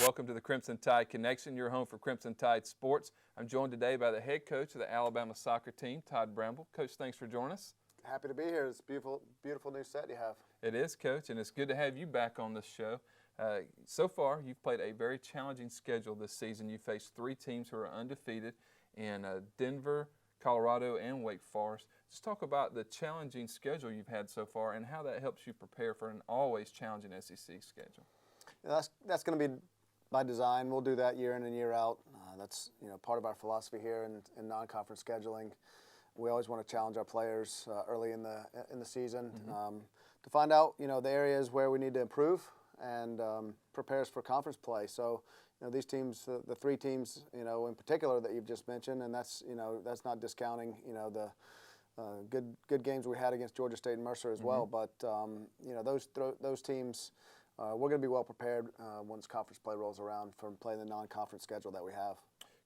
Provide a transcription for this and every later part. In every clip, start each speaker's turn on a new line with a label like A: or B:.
A: Welcome to the Crimson Tide Connection, your home for Crimson Tide sports. I'm joined today by the head coach of the Alabama soccer team, Todd Bramble. Coach, thanks for joining us.
B: Happy to be here. It's a beautiful new set you have.
A: It is, Coach, and it's good to have you back on this show. So far, you've played a very challenging schedule this season. You faced three teams who are undefeated in Denver, Colorado, and Wake Forest. Just talk about the challenging schedule you've had so far and how that helps you prepare for an always challenging SEC schedule.
B: Yeah, that's going to be by design. We'll do that year in and year out. That's part of our philosophy here in non-conference scheduling. We always want to challenge our players early in the season to find out the areas where we need to improve and prepare us for conference play. So these teams, the three teams in particular that you've just mentioned, and that's not discounting the good games we had against Georgia State and Mercer as well. But those teams. We're going to be well prepared once conference play rolls around from playing the non-conference schedule that we have.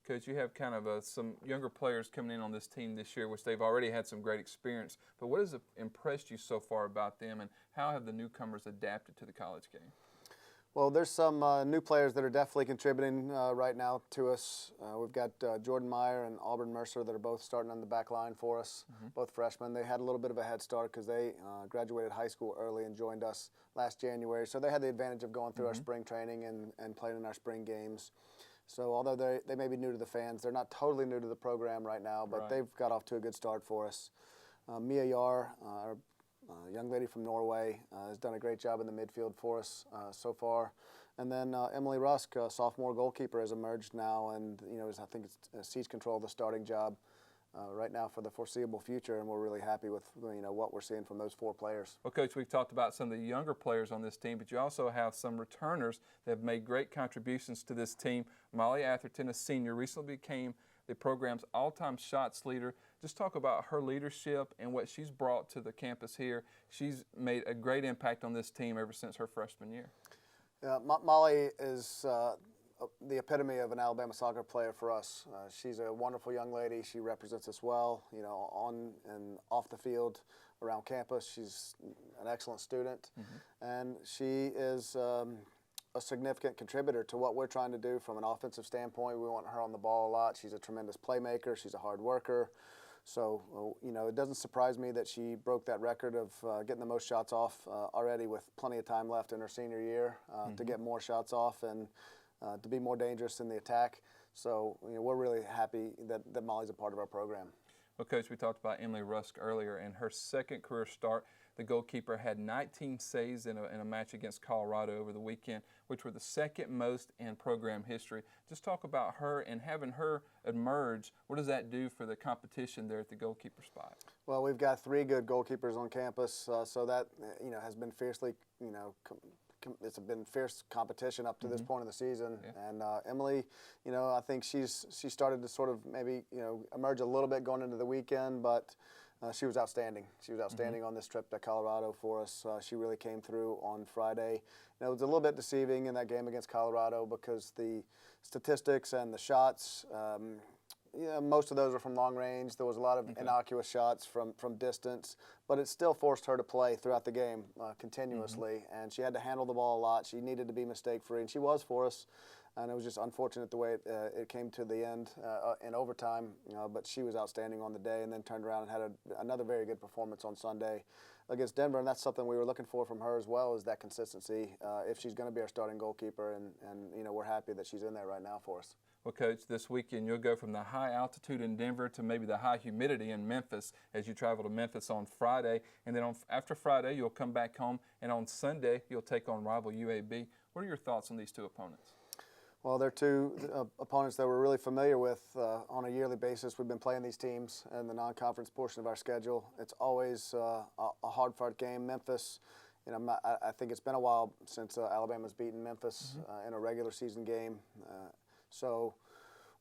A: Coach, you have kind of some younger players coming in on this team this year, which they've already had some great experience. But what has impressed you so far about them, and how have the newcomers adapted to the college game?
B: Well, there's some new players that are definitely contributing right now to us. We've got Jordan Meyer and Auburn Mercer that are both starting on the back line for us, both freshmen. They had a little bit of a head start because they graduated high school early and joined us last January. So they had the advantage of going through our spring training and playing in our spring games. So although they may be new to the fans, they're not totally new to the program right now, but they've got off to a good start for us. Mia Yar, our young lady from Norway, has done a great job in the midfield for us so far. And then Emily Rusk, sophomore goalkeeper, has emerged now and I think sees control of the starting job right now for the foreseeable future, and we're really happy with what we're seeing from those four players.
A: Well, Coach, we've talked about some of the younger players on this team, but you also have some returners that have made great contributions to this team. Molly Atherton, a senior, recently became the program's all-time shots leader. Just talk about her leadership and what she's brought to the campus here. She's made a great impact on this team ever since her freshman year.
B: Molly is the epitome of an Alabama soccer player for us. She's a wonderful young lady. She represents us well, on and off the field, around campus. She's an excellent student, and she is a significant contributor to what we're trying to do from an offensive standpoint. We want her on the ball a lot. She's a tremendous playmaker. She's a hard worker. So, it doesn't surprise me that she broke that record of getting the most shots off already with plenty of time left in her senior year to get more shots off and to be more dangerous in the attack. So, we're really happy that Molly's a part of our program.
A: Well, Coach, we talked about Emily Rusk earlier. In her second career start, the goalkeeper had 19 saves in a match against Colorado over the weekend, which were the second most in program history. Just talk about her and having her emerge. What does that do for the competition there at the goalkeeper spot?
B: Well, we've got three good goalkeepers on campus, so that has been fiercely, it's been fierce competition up to this point of the season. Yeah. And Emily, I think she started to sort of maybe emerge a little bit going into the weekend, but she was outstanding. She was outstanding on this trip to Colorado for us. She really came through on Friday. It was a little bit deceiving in that game against Colorado because the statistics and the shots, most of those are from long range. There was a lot of innocuous shots from distance, but it still forced her to play throughout the game continuously, and she had to handle the ball a lot. She needed to be mistake-free, and she was for us. And it was just unfortunate the way it came to the end in overtime. But she was outstanding on the day, and then turned around and had another very good performance on Sunday against Denver. And that's something we were looking for from her as well, is that consistency. If she's going to be our starting goalkeeper, and we're happy that she's in there right now for us.
A: Well, Coach, this weekend you'll go from the high altitude in Denver to maybe the high humidity in Memphis as you travel to Memphis on Friday. And then after Friday, you'll come back home, and on Sunday, you'll take on rival UAB. What are your thoughts on these two opponents?
B: Well, they're two opponents that we're really familiar with on a yearly basis. We've been playing these teams in the non-conference portion of our schedule. It's always a hard-fought game. Memphis, I think it's been a while since Alabama's beaten Memphis in a regular season game. So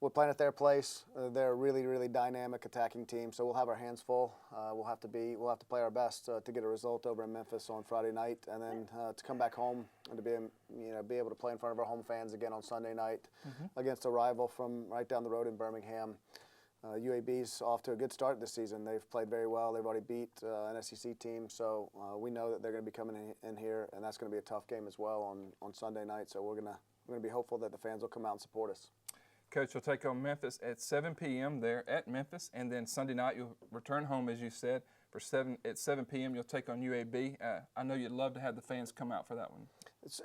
B: we're playing at their place. They're a really, really dynamic attacking team. So we'll have our hands full. We'll have to play our best to get a result over in Memphis on Friday night, and then to come back home and to be able to play in front of our home fans again on Sunday night against a rival from right down the road in Birmingham. UAB's off to a good start this season. They've played very well. They've already beat an SEC team, so we know that they're going to be coming in here, and that's going to be a tough game as well on Sunday night. So we're going to we're going to be hopeful that the fans will come out and support us.
A: Coach, you'll take on Memphis at 7 p.m. there at Memphis, and then Sunday night you'll return home, as you said, at 7 p.m. You'll take on UAB. I know you'd love to have the fans come out for that one.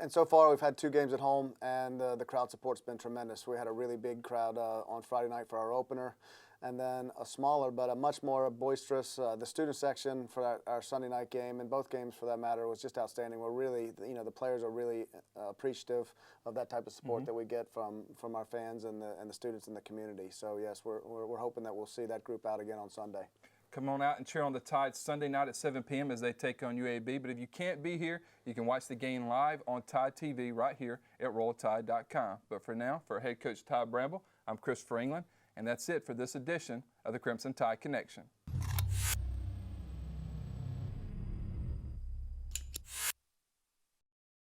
B: And so far we've had 2 games at home, and the crowd support's been tremendous. We had a really big crowd on Friday night for our opener, and then a smaller but a much more boisterous. The student section for our Sunday night game, and both games for that matter, was just outstanding. We're really, the players are really appreciative of that type of support that we get from our fans and the students in the community. So yes, we're hoping that we'll see that group out again on Sunday.
A: Come on out and cheer on the Tide Sunday night at 7 p.m. as they take on UAB. But if you can't be here, you can watch the game live on Tide TV right here at RollTide.com. But for now, for head coach Todd Bramble, I'm Christopher England, and that's it for this edition of the Crimson Tide Connection.